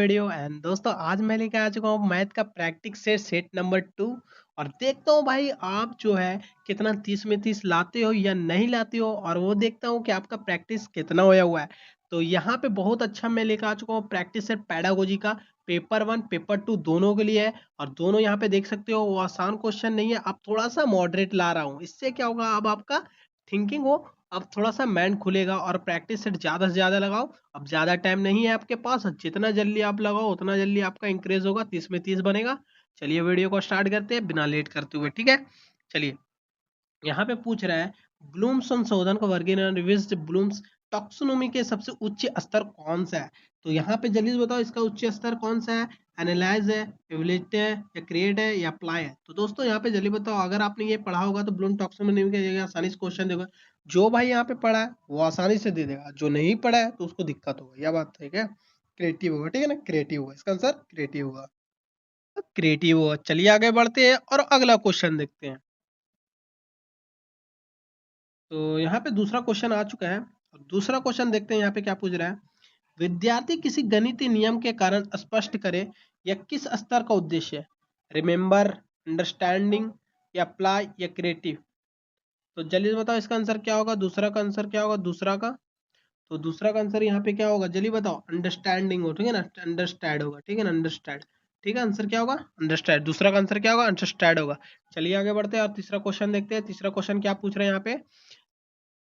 Video. And दोस्तों आज मैं लेके आ चुका हूँ मैथ का प्रैक्टिस सेट सेट नंबर 2। और देखता हूँ भाई आप जो है कितना 30 में 30 लाते हो या नहीं लाते हो, और वो देखता हूँ कि आपका प्रैक्टिस कितना होया हुआ है। तो यहाँ पे बहुत अच्छा मैं लेके आ चुका हूँ प्रैक्टिस सेट पैडागोजी का। पेपर 1 पेपर 2 दोनों के लिए है, और दोनों यहाँ पे देख सकते हो वो आसान क्वेश्चन नहीं है, अब थोड़ा सा मॉडरेट ला रहा हूँ। इससे क्या होगा, अब आपका थिंकिंग हो, अब थोड़ा सा माइंड खुलेगा। और प्रैक्टिस सेट ज़्यादा से ज़्यादा लगाओ। अब ज़्यादा टाइम नहीं है आपके पास, जितना जल्दी आप लगाओ उतना जल्दी आपका इंक्रीज होगा, 30 में 30 बनेगा। चलिए वीडियो को स्टार्ट करते हैं बिना लेट करते हुए, ठीक है। चलिए, यहाँ पे पूछ रहा है ब्लूम संशोधन का वर्गीकरण रिविज्ड ब्लूम्स टैक्सोनॉमी के सबसे उच्च स्तर कौन सा है। तो यहाँ पे जल्दी से बताओ इसका उच्च स्तर कौन सा है। एनालाइज है, इवैल्यूएट है, या क्रिएट है, या अप्लाई है। तो दोस्तों यहाँ पे जल्दी बताओ, अगर आपने ये पढ़ा होगा तो ब्लूम टैक्सोनॉमी के जगह आसानी से क्वेश्चन देगा। जो भाई यहाँ पे पढ़ा है वो आसानी से दे देगा, जो नहीं पढ़ा है तो उसको दिक्कत होगा, यह बात ठीक है। क्रिएटिव होगा, ठीक है ना, क्रिएटिव होगा, इसका आंसर क्रिएटिव होगा। क्रिएटिव होगा। चलिए आगे बढ़ते हैं और अगला क्वेश्चन देखते हैं। तो यहाँ पे दूसरा क्वेश्चन आ चुका है, और दूसरा क्वेश्चन देखते हैं यहाँ पे क्या पूछ रहा है। विद्यार्थी किसी गणितीय नियम के कारण स्पष्ट करे या किस स्तर का उद्देश्य है। रिमेम्बर, अंडरस्टैंडिंग, या अप्लाई, या क्रिएटिव। तो जल्दी से बताओ इसका आंसर क्या होगा, दूसरा का आंसर क्या होगा, दूसरा का। तो दूसरा का आंसर यहाँ पे क्या होगा, जल्दी बताओ। अंडरस्टैंडिंग हो, ठीक है ना, अंडरस्टैंड होगा, ठीक है ना, अंडरस्टैंड। ठीक है, आंसर क्या होगा, अंडरस्टैंड। दूसरा का आंसर क्या होगा, अंडरस्टैंड होगा। चलिए आगे बढ़ते हैं और तीसरा क्वेश्चन देखते हैं। तीसरा क्वेश्चन क्या पूछ रहे हैं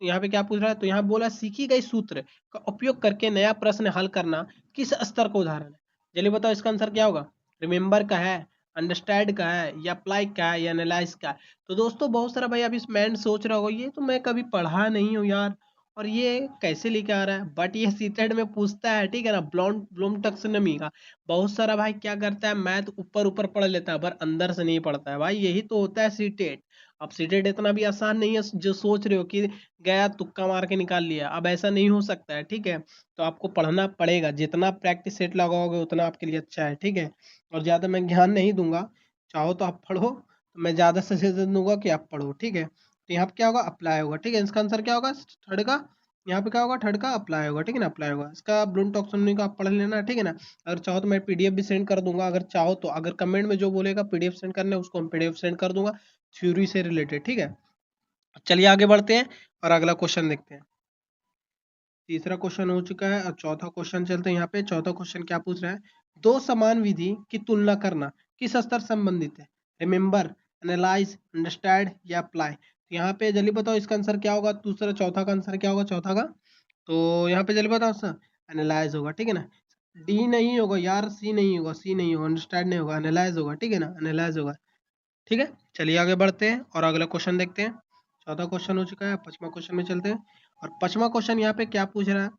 यहाँ पे क्या पूछ रहा है। तो यहाँ बोला सीखी गई सूत्र का उपयोग करके नया प्रश्न हल करना किस स्तर का उदाहरण है। चलिए बताओ इसका आंसर क्या होगा। रिमेम्बर का है, अंडरस्टैंड का है, या अप्लाई का है, या एनालाइज का है। तो दोस्तों बहुत सारा भाई अभी मैंने सोच रहा होगा ये तो मैं कभी पढ़ा नहीं हूँ यार, और ये कैसे लेके आ रहा है। बट ये सीटेट में पूछता है, ठीक है ना, ब्लूम टैक्सोनॉमी का। बहुत सारा भाई क्या करता है, मैथ ऊपर ऊपर पढ़ लेता है पर अंदर से नहीं पढ़ता है भाई, यही तो होता है सीटेट। अब सीटेट इतना भी आसान नहीं है जो सोच रहे हो कि गया तुक्का मार के निकाल लिया, अब ऐसा नहीं हो सकता है, ठीक है। तो आपको पढ़ना पड़ेगा, जितना प्रैक्टिस सेट लगाओगे उतना आपके लिए अच्छा है, ठीक है। और ज़्यादा मैं ज्ञान नहीं दूंगा, चाहो तो आप पढ़ो, तो मैं ज़्यादा सजेशन दूंगा कि आप पढ़ो, ठीक है। तो यहाँ पे क्या होगा, अप्लाई होगा, ठीक है। इसका आंसर क्या होगा, थर्ड का। यहाँ पे क्या होगा, थर्ड का अप्लाई होगा, ठीक है ना, अप्लाई होगा। इसका ब्लूम टैक्सोनॉमी का आप पढ़ लेना, ठीक है ना। अगर चाहो तो मैं पीडीएफ भी सेंड कर दूंगा, अगर चाहो तो, अगर कमेंट में जो बोलेगा पीडीएफ सेंड करना है उसको हम पीडीएफ सेंड कर दूंगा, थ्योरी से रिलेटेड, ठीक है। चलिए आगे बढ़ते हैं और अगला क्वेश्चन देखते हैं। तीसरा क्वेश्चन हो चुका है और चौथा क्वेश्चन चलते हैं। यहाँ पे चौथा क्वेश्चन क्या पूछ रहा है, दो समान विधि की तुलना करना किस स्तर संबंधित है। रिमेम्बर, एनालाइज, अंडरस्टैंड, या अप्लाई। तो यहाँ पे जल्दी बताओ इसका आंसर क्या होगा, दूसरा चौथा का आंसर क्या होगा, चौथा का। तो यहाँ पे जल्दी बताओ सर, एनालाइज होगा, ठीक है ना। डी नहीं होगा यार, सी नहीं होगा, सी नहीं होगा, अंडरस्टैंड नहीं होगा, एनालाइज होगा, ठीक है ना, एनालाइज होगा। ठीक है, चलिए आगे बढ़ते हैं और अगला क्वेश्चन देखते हैं। चौथा क्वेश्चन हो चुका है, पांचवा क्वेश्चन में चलते हैं। और पांचवा क्वेश्चन यहाँ पे क्या पूछ रहा है,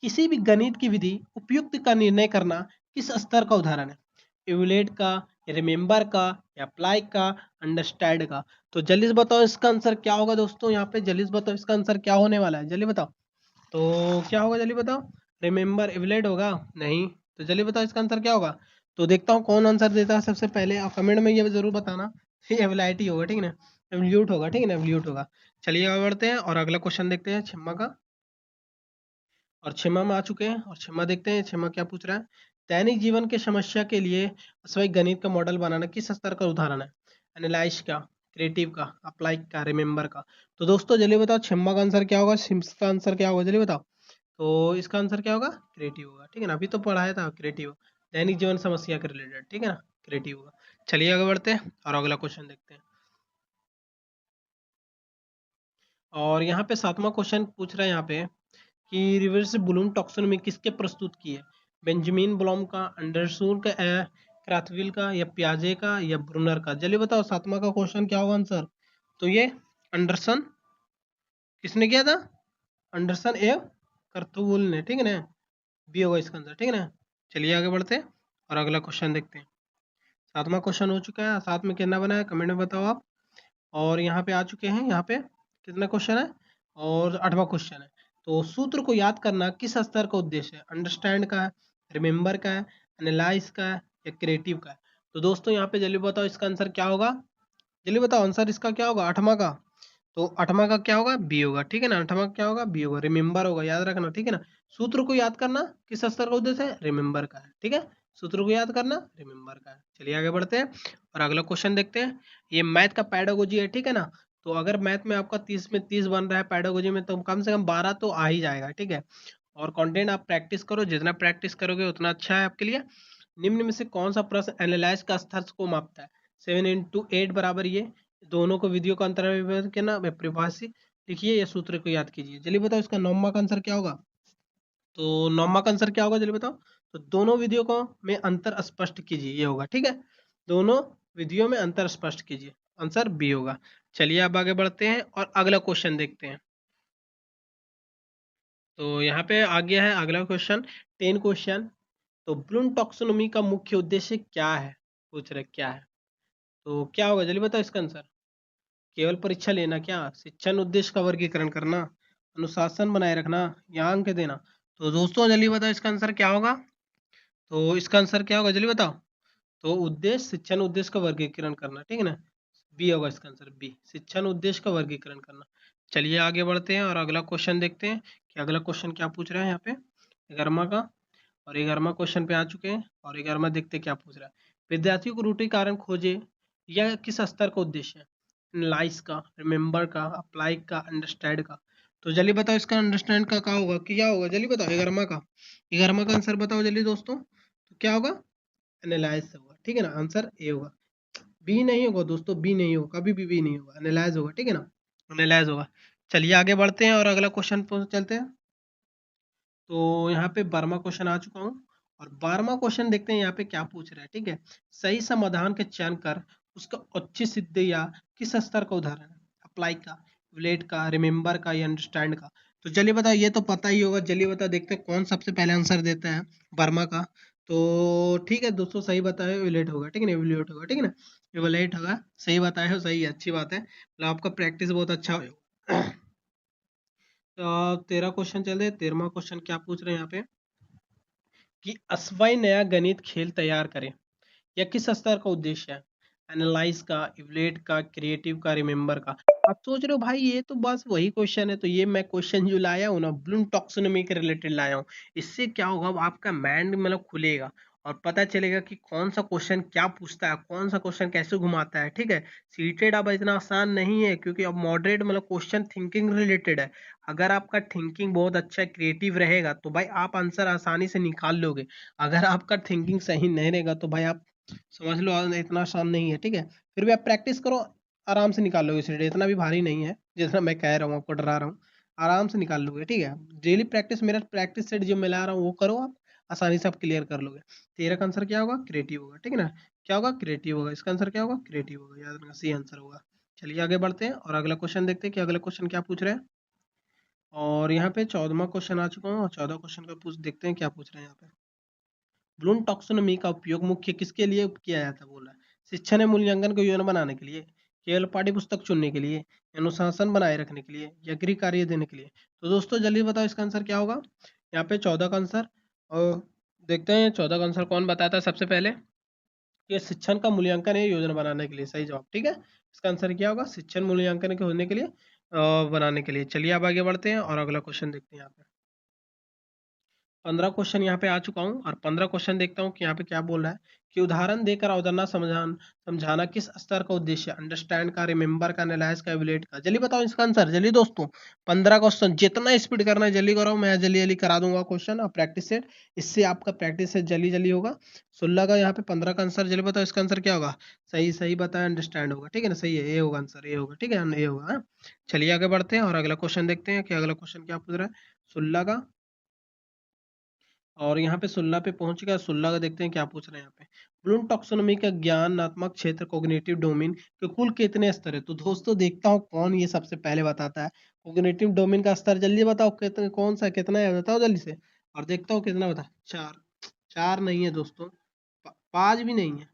किसी भी गणित की विधि उपयुक्त का निर्णय करना किस स्तर का उदाहरण है। इवैल्यूएट का, रिमेम्बर का, या अप्लाई का, अंडरस्टैंड का। तो जल्दी से बताओ इसका आंसर क्या होगा दोस्तों, यहाँ पे जल्दी से बताओ इसका आंसर क्या होने वाला है, जल्दी बताओ। तो क्या होगा, जल्दी बताओ। रिमेम्बर, इवैल्यूएट होगा, नहीं। तो जल्दी बताओ इसका आंसर क्या होगा। तो देखता हूँ कौन आंसर देता है सबसे पहले, और कमेंट में ये जरूर बताना। ये एवैल्यूएट ही होगा, ठीक है ना, एवैल्यूएट होगा, ठीक है ना, एवैल्यूएट होगा। चलिए आगे बढ़ते हैं और अगला क्वेश्चन देखते हैं छिम्मा का। और छेमा में आ चुके हैं, और छेमा देखते हैं छेमा क्या पूछ रहा है। दैनिक जीवन के समस्या के लिए अश्वयी गणित का मॉडल बनाना किस स्तर का उदाहरण है। एनालाइज का, क्रिएटिव का, अप्लाई का, रिमेम्बर का। तो दोस्तों जल्दी बताओ छेमा का आंसर क्या होगा, सिम्स का आंसर क्या होगा, जल्दी बताओ। तो इसका आंसर क्या होगा, क्रिएटिव होगा, ठीक है ना, अभी तो पढ़ाया था क्रिएटिव। दैनिक जीवन समस्या के रिलेटेड, ठीक है ना, क्रिएटिव होगा। चलिए आगे बढ़ते हैं और अगला क्वेश्चन देखते हैं। और यहाँ पे सातवां क्वेश्चन पूछ रहा है यहाँ पे कि रिवर्स ब्लूम टैक्सोनॉमी किसके प्रस्तुत की है। बेंजामिन ब्लूम का, अंडरसूर का, क्राथविल का, या पियाजे का, या ब्रूनर का। जल्दी बताओ सातवां का क्वेश्चन क्या होगा आंसर। तो ये अंडरसन, किसने किया था, अंडरसन ए करतुल ने, ठीक है ना, बी होगा इसका आंसर, ठीक है ना। चलिए आगे बढ़ते हैं और अगला क्वेश्चन देखते हैं। सातवां क्वेश्चन हो चुका है, साथ में कितना बना है कमेंट में बताओ आप। और यहाँ पे आ चुके हैं, यहाँ पे कितना क्वेश्चन है, और आठवां क्वेश्चन है। तो सूत्र को याद करना किस स्तर का उद्देश्य है। अंडरस्टैंड का है, रिमेम्बर का है, एनालाइज का है, या क्रिएटिव का है। तो दोस्तों यहाँ पे जल्दी बताओ इसका आंसर क्या होगा, जल्दी बताओ आंसर इसका क्या होगा, आठवां का। तो आठवां का क्या होगा, बी होगा, ठीक है ना, आठवां का क्या होगा, बी होगा, रिमेम्बर होगा, याद रखना, ठीक है ना। सूत्र को याद करना किस स्तर का उद्देश्य है, रिमेंबर का है। ठीक है, सूत्र को याद करना रिमेंबर का है। चलिए आगे बढ़ते हैं और अगला क्वेश्चन देखते हैं। ये मैथ का पैडागोजी है, ठीक है ना। तो अगर मैथ में आपका 30 में 30 बन रहा है, पैडागोजी में तो कम से कम 12 तो आ ही जाएगा। ठीक है, और कंटेंट आप प्रैक्टिस करो, जितना प्रैक्टिस करोगे उतना अच्छा है आपके लिए। निम्न में से कौन सा प्रश्न एनालाइज का स्तर को मापता है? 7 into 8 बराबर ये दोनों को विधियों का अंतर विभेद करना, परिभाषित लिखिए या सूत्र को याद कीजिए। चलिए बताओ इसका नौवां का आंसर क्या होगा। तो नौवां का आंसर क्या होगा चलिए बताओ। तो दोनों विधियों को में अंतर स्पष्ट कीजिए, ये होगा। ठीक है, दोनों विधियों में अंतर स्पष्ट कीजिए, आंसर बी होगा। चलिए अब आगे बढ़ते हैं और अगला क्वेश्चन देखते हैं। तो यहाँ पे आ गया है अगला क्वेश्चन, 10 क्वेश्चन। तो ब्लूम टैक्सोनॉमी का मुख्य उद्देश्य क्या है, पूछ रहे क्या है। तो क्या होगा जल्दी बताओ इसका आंसर। केवल परीक्षा लेना क्या, शिक्षण उद्देश्य का वर्गीकरण करना, अनुशासन बनाए रखना या अंक देना। तो दोस्तों जल्दी बताओ इसका आंसर क्या होगा। तो इसका आंसर क्या होगा जल्दी बताओ। तो उद्देश्य शिक्षण उद्देश्य का वर्गीकरण करना, ठीक है ना। बी होगा इसका आंसर, बी, शिक्षण उद्देश्य का वर्गीकरण करना। चलिए आगे बढ़ते हैं और अगला क्वेश्चन देखते हैं कि अगला क्वेश्चन क्या पूछ रहा है यहाँ पे 11वां का। और 11वां क्वेश्चन पे आ चुके हैं और 11वां देखते हैं क्या पूछ रहा है। विद्यार्थियों को रूटि कारण खोजे, यह किस स्तर का उद्देश्य है? एनालाइज का, रिमेम्बर का, अप्लाई का, अंडरस्टैंड का। तो जल्दी बताओ इसका अंडरस्टैंड का क्या होगा, क्या होगा जल्दी बताओ। 11वां का आंसर बताओ जल्दी दोस्तों। तो क्या होगा, एनालाइज से होगा। ठीक है ना, आंसर ए होगा। बी नहीं होगा दोस्तों, बी नहीं होगा, कभी भी बी नहीं होगा, एनालाइज होगा। ठीक है ना, एनालाइज होगा। चलिए आगे बढ़ते हैं और अगला क्वेश्चन पर चलते हैं। तो यहाँ पे 12वां क्वेश्चन आ चुका हूँ और 12वां क्वेश्चन देखते हैं यहाँ पे क्या पूछ रहा है। ठीक है, सही समाधान के चयन कर उसका उच्च सिद्ध या किस स्तर का उदाहरण है? अप्लाई का, रिलेट का, रिमेम्बर का या अंडरस्टैंड का। तो चलिए बताओ, ये तो पता ही होगा। चलिए बताओ, देखते हैं कौन सबसे पहले आंसर देता है 12वां का। तो ठीक है दोस्तों, सही बताया, इवेल्युएट होगा। ठीक है ना, इवेल्युएट होगा। ठीक है ना, इवेल्युएट होगा। सही बताया हो, सही है, अच्छी बात है, मतलब आपका प्रैक्टिस बहुत अच्छा हो। 13 क्वेश्चन चल रहे, 13वां क्वेश्चन क्या पूछ रहे हैं यहाँ पे कि अस्वय नया गणित खेल तैयार करें, यह किस स्तर का उद्देश्य है? एनालाइज का, इवलेट का, क्रिएटिव का, रिमेम्बर का। आप सोच रहे हो भाई ये तो बस वही क्वेश्चन है। तो ये मैं क्वेश्चन जो लाया हूँ ना, ब्लूम टैक्सोनॉमी के रिलेटेड लाया हूँ। इससे क्या होगा, आपका माइंड मतलब खुलेगा और पता चलेगा कि कौन सा क्वेश्चन क्या पूछता है, कौन सा क्वेश्चन कैसे घुमाता है। ठीक है, सीटेड अब इतना आसान नहीं है क्योंकि अब मॉडरेट मतलब क्वेश्चन थिंकिंग रिलेटेड है। अगर आपका थिंकिंग बहुत अच्छा क्रिएटिव रहेगा तो भाई आप आंसर आसानी से निकाल लोगे। अगर आपका थिंकिंग सही नहीं रहेगा तो भाई आप समझ लो इतना आसान नहीं है। ठीक है, फिर भी आप प्रैक्टिस करो, आराम से निकाल लोगे सीटेट। इतना भी भारी नहीं है जितना मैं कह रहा हूँ, आपको डरा रहा हूँ। आराम से निकाल लोगे। ठीक है, डेली प्रैक्टिस, मेरा प्रैक्टिस सेट जो मैं ला रहा हूँ वो करो आप, आसानी से आप क्लियर कर लोगे। 13 का आंसर क्या होगा, क्रिएटिव होगा। ठीक है ना, क्या होगा, क्रिएटिव होगा। इसका आंसर क्या होगा, क्रिएटिव होगा, याद रखना, सी आंसर होगा। चलिए आगे बढ़ते हैं और अगला क्वेश्चन देखते हैं कि अगला क्वेश्चन क्या पूछ रहे हैं। और यहाँ पे 14वां क्वेश्चन आ चुका हूँ और 14 क्वेश्चन का पूछ देखते हैं क्या पूछ रहे हैं यहाँ पे। ब्लूम टैक्सोनॉमी का उपयोग मुख्य किसके लिए किया जाता है, बोला है। शिक्षण या मूल्यांकन को योजना बनाने के लिए, केवल पाठ्य पुस्तक चुनने के लिए, अनुशासन बनाए रखने के लिए या गृह कार्य देने के लिए। तो दोस्तों जल्दी बताओ इसका आंसर क्या होगा। यहाँ पे 14 का आंसर और देखते हैं 14 का आंसर कौन बताता है सबसे पहले। ये शिक्षण का मूल्यांकन है योजना बनाने के लिए, सही जवाब। ठीक है, इसका आंसर क्या होगा, शिक्षण मूल्यांकन के होने के लिए बनाने के लिए। चलिए अब आगे बढ़ते हैं और अगला क्वेश्चन देखते हैं यहाँ पे। 15 क्वेश्चन यहाँ पे आ चुका हूँ और 15 क्वेश्चन देखता हूँ कि यहाँ पे क्या बोल रहा है कि उदाहरण देकर अवधारणा समझाना किस स्तर का उद्देश्य है? अंडरस्टैंड का, रिमेम्बर का, एनालाइज का, इवैल्यूएट का। जल्दी बताओ इसका आंसर जल्दी दोस्तों। 15 क्वेश्चन, जितना स्पीड करना है जल्दी करो, मैं जल्दी जल्दी करा दूंगा क्वेश्चन और प्रैक्टिस सेट। इससे आपका प्रैक्टिस सेट जल्दी जल्दी होगा। 16 का यहाँ पे 15 का आंसर जल्दी बताओ इसका आंसर क्या होगा। सही सही बताया, अंडरस्टैंड होगा। ठीक है ना, सही है, ये होगा आंसर, ये होगा। ठीक है, ये होगा, हाँ। चलिए आगे बढ़ते हैं और अगला क्वेश्चन देखते हैं कि अगला क्वेश्चन क्या पूछ रहा है। 16 का, और यहाँ पे 16 पे पहुंच गया। 16 का देखते हैं क्या पूछ रहे हैं यहाँ पे। ब्लूम टैक्सोनॉमी का ज्ञानात्मक क्षेत्र कॉग्निटिव डोमेन के कुल कितने स्तर है? तो दोस्तों देखता हूँ कौन ये सबसे पहले बताता है। कॉग्निटिव डोमेन का स्तर जल्दी बताओ, कितने, कौन सा कितना है बताओ जल्दी से। और देखता हूँ कितना बता, 4। 4 नहीं है दोस्तों, 5 भी नहीं है,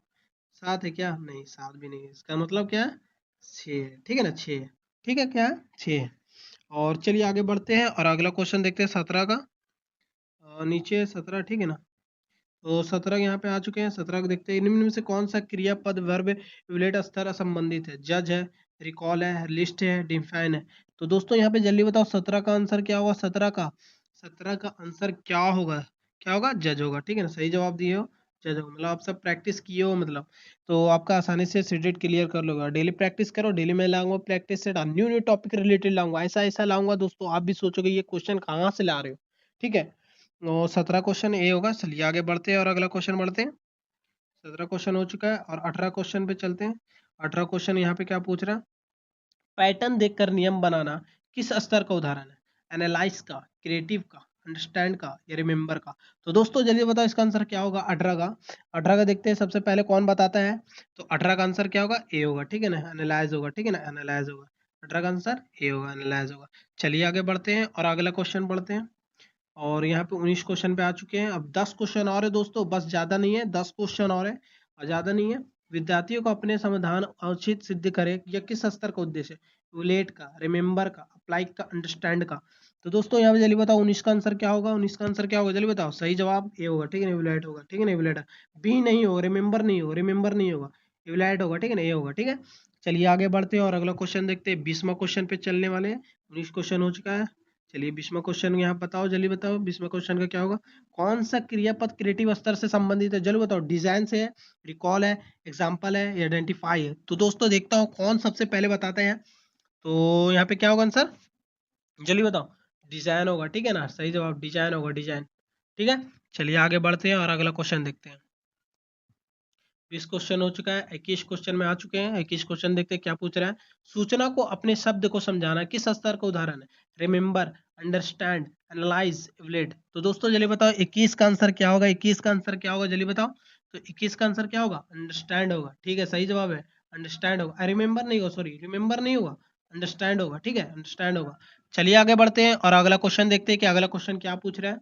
7 है क्या? नहीं, 7 भी नहीं है। इसका मतलब क्या है, 6। ठीक है ना, 6। ठीक है, क्या है, 6। और चलिए आगे बढ़ते हैं और अगला क्वेश्चन देखते हैं 17 का। नीचे 17, ठीक है ना। तो 17 यहाँ पे आ चुके हैं। 17 को देखते हैं, निम्न में से कौन सा क्रियापद वर्ब विलेट स्तर संबंधित है? जज है, रिकॉल है, लिस्ट है, डिफाइन है। तो दोस्तों यहाँ पे जल्दी बताओ 17 का आंसर क्या होगा। 17 का 17 का आंसर क्या होगा? क्या होगा? जज होगा। ठीक है ना, सही जवाब दिए हो, जज होगा। मतलब आप सब प्रैक्टिस किए हो, मतलब तो आपका आसानी से सीटेट क्लियर कर लोगे। डेली प्रैक्टिस करो, डेली मैं लाऊंगा practice set, new new topic related लाऊंगा, ऐसा ऐसा लाऊंगा दोस्तों, आप भी सोचोगे ये क्वेश्चन कहाँ से ला रहे हो। ठीक है, तो 17 क्वेश्चन ए होगा। चलिए आगे बढ़ते हैं और अगला क्वेश्चन बढ़ते हैं। 17 क्वेश्चन हो चुका है और 18 क्वेश्चन पे चलते हैं। 18 क्वेश्चन यहाँ पे क्या पूछ रहा है? पैटर्न देखकर नियम बनाना किस स्तर का उदाहरण है? एनालाइज का, क्रिएटिव का, अंडरस्टैंड का या रिमेंबर का? तो दोस्तों जल्दी बताओ इसका आंसर क्या होगा? 18 का। 18 का देखते हैं सबसे पहले कौन बताता है। तो 18 का आंसर क्या होगा? ए होगा। ठीक है ना, एनालाइज होगा। ठीक है ना, एनालाइज होगा। 18 का आंसर ए होगा, एनालाइज होगा। चलिए आगे बढ़ते हैं और अगला क्वेश्चन पढ़ते हैं। और यहाँ पे 19 क्वेश्चन पे आ चुके हैं। अब 10 क्वेश्चन और है दोस्तों, बस ज्यादा नहीं है, 10 क्वेश्चन और है और ज्यादा नहीं है। विद्यार्थियों को अपने समाधान उचित सिद्ध करे यह किस स्तर का उद्देश्य है? रिलेट का, रिमेंबर का, अप्लाई का, अंडरस्टैंड का? तो दोस्तों यहाँ पे जल्दी बताओ 19 का आंसर क्या होगा? 19 का आंसर क्या होगा? जल्दी बताओ। सही जवाब ए होगा। ठीक है ना, इवैल्यूएट होगा। ठीक है ना, इवैल्यूएट। बी नहीं होगा, रिमेंबर नहीं होगा, रिमेंबर नहीं होगा, इवैल्यूएट होगा। ठीक है ना, ए होगा। ठीक है, चलिए आगे बढ़ते हैं और अगला क्वेश्चन देखते हैं। 20वां क्वेश्चन पे चलने वाले हैं। 19 क्वेश्चन हो चुका है। चलिए 20वां क्वेश्चन यहाँ बताओ, जल्दी बताओ 20वां क्वेश्चन का क्या होगा? कौन सा क्रियापद क्रिएटिव स्तर से संबंधित है? जल्दी बताओ। डिजाइन से है, रिकॉल है, एग्जाम्पल है या आइडेंटिफाई है? तो दोस्तों देखता हूँ कौन सबसे पहले बताते हैं। तो यहाँ पे क्या होगा आंसर? जल्दी बताओ। डिजाइन होगा। ठीक है ना, सही जवाब डिजाइन होगा, डिजाइन। ठीक है, चलिए आगे बढ़ते हैं और अगला क्वेश्चन देखते हैं। 20 क्वेश्चन हो चुका है, 21 क्वेश्चन में आ चुके हैं। 21 क्वेश्चन देखते हैं क्या पूछ रहा है। सूचना को अपने शब्द को समझाना किस स्तर का उदाहरण है? Remember, understand, analyse, evaluate? तो दोस्तों जल्दी बताओ 21 का आंसर क्या होगा? 21 का आंसर क्या होगा? जल्दी बताओ। तो 21 का आंसर क्या होगा? अंडरस्टैंड होगा। ठीक है, सही जवाब है, अंडरस्टैंड होगा। रिमेंबर नहीं होगा, सॉरी, रिमेंबर नहीं होगा, अंडरस्टैंड होगा। ठीक है, अंडरस्टैंड होगा। चलिए आगे बढ़ते हैं और अगला क्वेश्चन देखते हैं कि अगला क्वेश्चन क्या पूछ रहा है।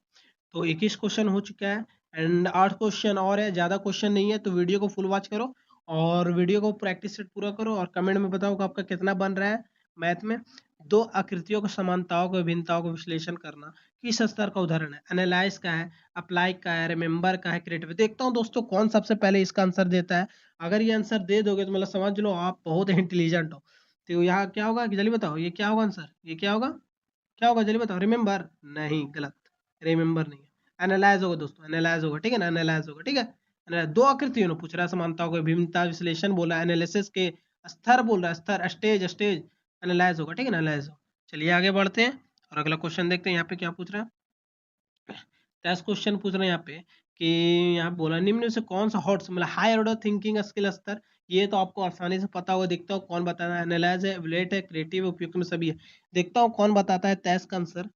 तो 21 क्वेश्चन हो चुका है एंड 8 क्वेश्चन और है, ज़्यादा क्वेश्चन नहीं है। तो वीडियो को फुल वॉच करो और वीडियो को प्रैक्टिस सेट पूरा करो और कमेंट में बताओ कि आपका कितना बन रहा है मैथ में। दो आकृतियों को, समानताओं को, विभिन्नताओं को विश्लेषण करना किस स्तर का उदाहरण है? एनालाइज का है, अप्लाई का है, रिमेंबर का है, क्रिएटिव? देखता हूँ दोस्तों कौन सबसे पहले इसका आंसर देता है। अगर ये आंसर दे दोगे तो मतलब समझ लो आप बहुत इंटेलिजेंट हो। तो यहाँ क्या होगा कि जल्दी बताओ, ये क्या होगा आंसर? ये क्या होगा? क्या होगा जल्दी बताओ। रिमेंबर नहीं, गलत। रिमेंबर नहीं है, एनालाइज होगा दोस्तों, एनालाइज होगा। ठीक है ना, एनालाइज होगा। ठीक है, दो आकृतियों ने पूछ रहा है, समानताओं को, भिन्नता विश्लेषण बोला है, एनालिसिस के स्तर बोल रहा है, स्तर, स्टेज, स्टेज, एनालाइज होगा। ठीक है ना, एनालाइज होगा। चलिए आगे बढ़ते हैं और अगला क्वेश्चन देखते हैं यहाँ पे क्या पूछ रहा है। 10 क्वेश्चन पूछ रहे हैं यहाँ पे कि यहाँ बोला निम्न में से कौन सा हॉट मतलब हाई ऑर्डर थिंकिंग स्किल स्तर? ये तो आपको आसानी से पता होगा। देखता हूँ कौन बताता है। एनालाइज है, इवैल्यूएट है, क्रिएटिव, उपयुक्त में सभी है। देखता हूँ कौन बताता है 23 का आंसर।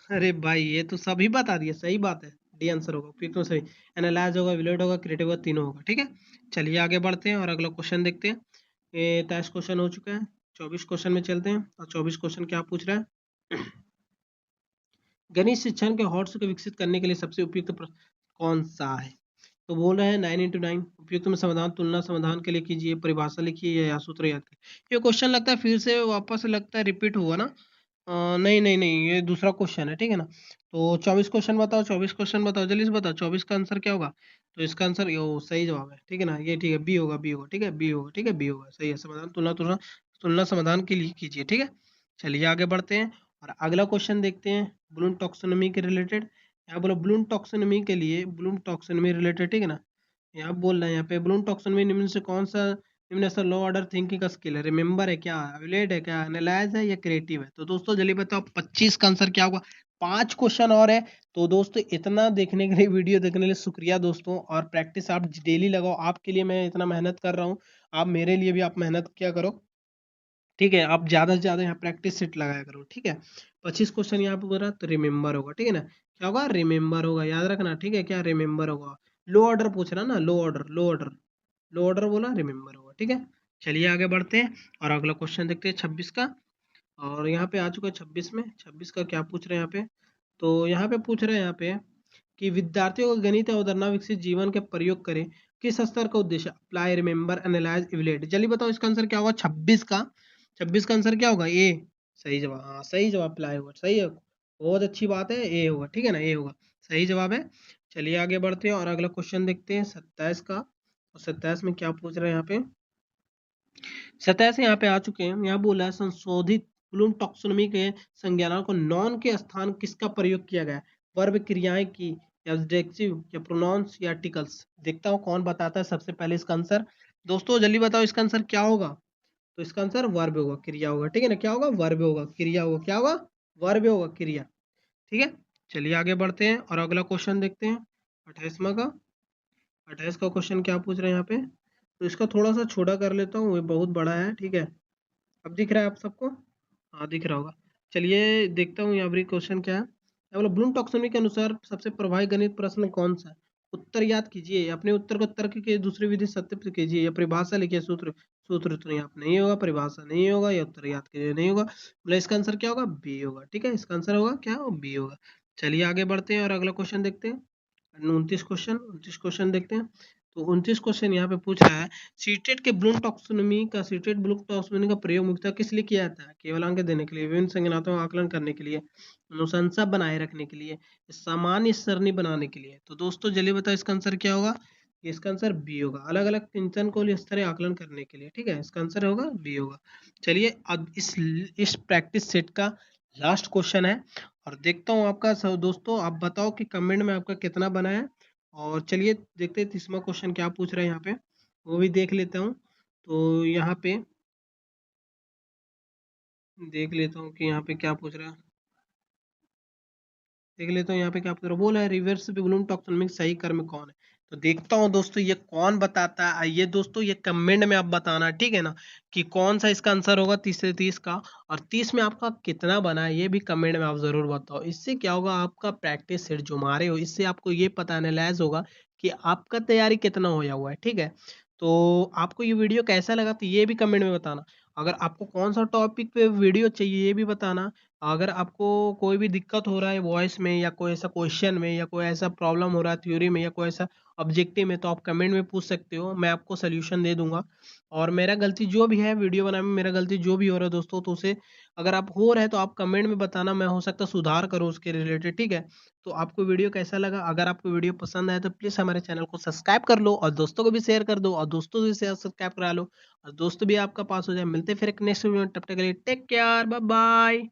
अरे भाई ये तो सभी बता दिए, सही बात है, डी आंसर होगा, उपयुक्त में सभी। एनालाइज होगा, इवैल्यूएट होगा, क्रिएटिव होगा, तीनों होगा। ठीक है, चलिए आगे बढ़ते हैं और अगला क्वेश्चन देखते हैं। ये 23 क्वेश्चन हो चुका है। 24 क्वेश्चन में चलते हैं और 24 क्वेश्चन क्या पूछ रहा है। गणित शिक्षण के हॉट्स को विकसित करने के लिए सबसे उपयुक्त कौन सा है? तो बोल रहे हैं 9 into 9 उपयुक्त में समाधान तुलना समाधान के लिए कीजिए, परिभाषा लिखिए या सूत्र याद करिए। ये क्वेश्चन लगता है फिर से वापस लगता है रिपीट हुआ ना। नहीं नहीं नहीं, ये दूसरा क्वेश्चन है। ठीक है ना, तो 24 क्वेश्चन बताओ, 24 क्वेश्चन बताओ, जल्दी से बताओ 24 का आंसर क्या होगा? तो इसका आंसर यो सही जवाब है। ठीक है ना, ये ठीक है, बी होगा, बी होगा। ठीक है, बी होगा। ठीक है, बी होगा, सही है। समाधान तुलना तुलना तुलना समाधान के लिए कीजिए। ठीक है, चलिए आगे बढ़ते हैं और अगला क्वेश्चन देखते हैं ब्लूम टॉक्सोनॉमी के रिलेटेड। यहाँ बोलो ब्लूम टॉक्सोनॉमी के लिए, ब्लूम टॉक्सोनॉमी रिलेटेड। ठीक है ना, यहाँ बोल रहे हैं यहाँ पे ब्लूम टॉक्सोनॉमी निम्न से कौन सा निम्न से लो ऑर्डर थिंकिंग का स्किल है? रिमेंबर है क्या, एवेल्यूएट है क्या, एनालाइज है या क्रिएटिव है? तो दोस्तों जल्दी बताओ 25 का आंसर क्या होगा? 5 क्वेश्चन और है। तो दोस्तों इतना देखने के लिए, वीडियो देखने के लिए शुक्रिया दोस्तों। और प्रैक्टिस आप डेली लगाओ, आपके लिए मैं इतना मेहनत कर रहा हूँ, आप मेरे लिए भी आप मेहनत क्या करो। ठीक है, आप ज्यादा से ज्यादा यहाँ प्रैक्टिस सेट लगाया करो। ठीक है, 25 क्वेश्चन यहाँ पे बोल रहा है तो रिमेंबर होगा। ठीक है ना, क्या होगा? रिमेंबर होगा, याद रखना। ठीक है, क्या रिमेंबर होगा? लो ऑर्डर पूछ रहा ना, लो ऑर्डर, लो ऑर्डर, लो ऑर्डर बोला, रिमेंबर होगा। ठीक है, चलिए आगे बढ़ते हैं और अगला क्वेश्चन देखते हैं 26 का। और यहाँ पे आ चुका है 26 में। 26 का क्या पूछ रहे हैं यहाँ पे? तो यहाँ पे पूछ रहे हैं यहाँ पे कि विद्यार्थियों को गणित अवधारणा विकसित जीवन के प्रयोग करें किस स्तर का उद्देश्य? Apply, remember, analyse, evaluate? जल्दी बताओ इसका आंसर क्या होगा? 26 का, 26 का आंसर क्या होगा? ए, सही जवाब। हाँ सही जवाब, अप्लाई होगा, सही है, बहुत अच्छी बात है, ए होगा। ठीक है ना, ए होगा, सही जवाब है। चलिए आगे बढ़ते हैं और अगला क्वेश्चन देखते हैं 27 का। और 27 में क्या पूछ रहे हैं यहाँ पे? 27 यहाँ पे आ चुके हैं। यहाँ बोला है संशोधित ब्लूम टैक्सोनॉमी के संज्ञानाओं को नॉन के स्थान किसका प्रयोग किया गया है? वर्ब, क्रियाएं की, या एडजेक्टिव, या प्रोनाउंस, या आर्टिकल्स। देखता हूँ कौन बताता है सबसे पहले इसका आंसर। दोस्तों जल्दी बताओ इसका आंसर क्या होगा। तो इसका आंसर वर्ब होगा, क्रिया होगा। ठीक है ना, क्या होगा? वर्ब होगा, क्रिया होगा। क्या होगा? वर्ब होगा, क्रिया। ठीक है, चलिए आगे बढ़ते हैं और अगला क्वेश्चन देखते हैं 28वां का। 28 का क्वेश्चन क्या पूछ रहे हैं यहाँ पे। तो इसका थोड़ा सा छोटा कर लेता हूँ, ये बहुत बड़ा है। ठीक है, अब दिख रहा है आप सबको? हाँ दिख रहा होगा। चलिए देखता हूँ यहाँ पर क्वेश्चन क्या है। बोलो ब्लूम टैक्सोनॉमी के अनुसार सबसे प्रभावी गणित प्रश्न कौन सा है? उत्तर याद कीजिए, अपने उत्तर को तर्क के दूसरी विधि सत्यापित कीजिए, या परिभाषा लिखिए। सूत्र सूत्र तो यहाँ पे नहीं होगा, परिभाषा नहीं होगा, या उत्तर याद कीजिए नहीं होगा। बोले इसका आंसर क्या होगा? बी होगा। ठीक है, इसका आंसर होगा क्या? बी होगा। चलिए आगे बढ़ते हैं और अगला क्वेश्चन देखते हैं। 29 क्वेश्चन देखते हैं। तो 29 क्वेश्चन यहाँ पे पूछ रहा है, सीटेट ब्लूम टैक्सोनॉमी का प्रयोग मुख्यतः किस लिए किया जाता है? केवल अंक देने के लिए, विभिन्न संज्ञानात्मक आकलन करने के लिए, अनुशंसा बनाए रखने के लिए, सामान्य सरणी बनाने के लिए। तो दोस्तों जल्दी बताओ इसका आंसर क्या होगा। इसका आंसर बी होगा, अलग अलग चिंतन को इस तरह आकलन करने के लिए। ठीक है, इसका आंसर होगा बी होगा। चलिए अब इस प्रैक्टिस सेट का लास्ट क्वेश्चन है और देखता हूँ आपका सब। दोस्तों आप बताओ कि कमेंट में आपका कितना बना है। और चलिए देखते हैं 30वां क्वेश्चन क्या पूछ रहे हैं यहाँ पे, वो भी देख लेता हूँ। तो यहाँ पे देख लेता हूँ कि यहाँ पे क्या पूछ रहा है। देख लेता हूँ यहाँ पे क्या पूछ रहा है। बोला है रिवर्स ब्लूम टैक्सोनॉमी सही कर्म कौन है? तो देखता हूँ दोस्तों ये कौन बताता है। ये दोस्तों ये कमेंट में आप बताना, ठीक है ना, कि कौन सा इसका आंसर होगा 30 से 30 का। और 30 में आपका कितना बना है ये भी कमेंट में आप जरूर बताओ। इससे क्या होगा, आपका प्रैक्टिस सेट जो मारे हो इससे आपको ये पता एनालाइज होगा कि आपका तैयारी कितना होया हुआ है। ठीक है, तो आपको ये वीडियो कैसा लगा तो ये भी कमेंट में बताना। अगर आपको कौन सा टॉपिक पे वीडियो चाहिए ये भी बताना। अगर आपको कोई भी दिक्कत हो रहा है वॉइस में, या कोई ऐसा क्वेश्चन में, या कोई ऐसा प्रॉब्लम हो रहा है थ्योरी में, या कोई ऐसा ऑब्जेक्टिव में, तो आप कमेंट में पूछ सकते हो, मैं आपको सोल्यूशन दे दूंगा। और मेरा गलती जो भी है वीडियो बनाने में, मेरा गलती जो भी हो रहा है दोस्तों, तो उसे अगर आप हो रहा है तो आप कमेंट में बताना, मैं हो सकता है सुधार करूँ उसके रिलेटेड। ठीक है, तो आपको वीडियो कैसा लगा? अगर आपको वीडियो पसंद आया तो प्लीज़ हमारे चैनल को सब्सक्राइब कर लो और दोस्तों को भी शेयर कर दो, और दोस्तों से सब्सक्राइब करा लो और दोस्त भी आपका पास हो जाए। मिलते हैं फिर एक नेक्स्ट वीडियो में, तब तक के लिए टेक केयर, बाय बाय।